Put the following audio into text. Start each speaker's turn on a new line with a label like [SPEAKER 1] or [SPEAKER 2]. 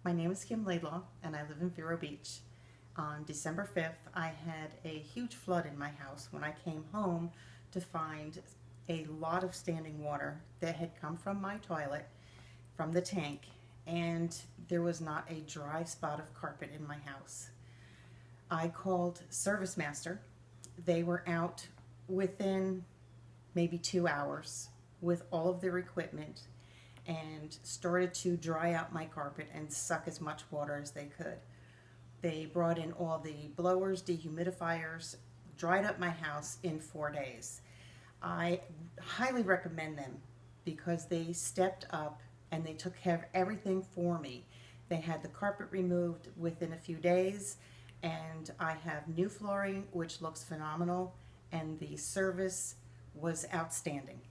[SPEAKER 1] My name is Kim Laidlaw, and I live in Vero Beach. On December 5th, I had a huge flood in my house when I came home to find a lot of standing water that had come from my toilet, from the tank, and there was not a dry spot of carpet in my house. I called ServiceMaster. They were out within maybe 2 hours with all of their equipment and started to dry out my carpet and suck as much water as they could. They brought in all the blowers, dehumidifiers, dried up my house in 4 days. I highly recommend them because they stepped up and they took care of everything for me. They had the carpet removed within a few days, and I have new flooring which looks phenomenal, and the service was outstanding.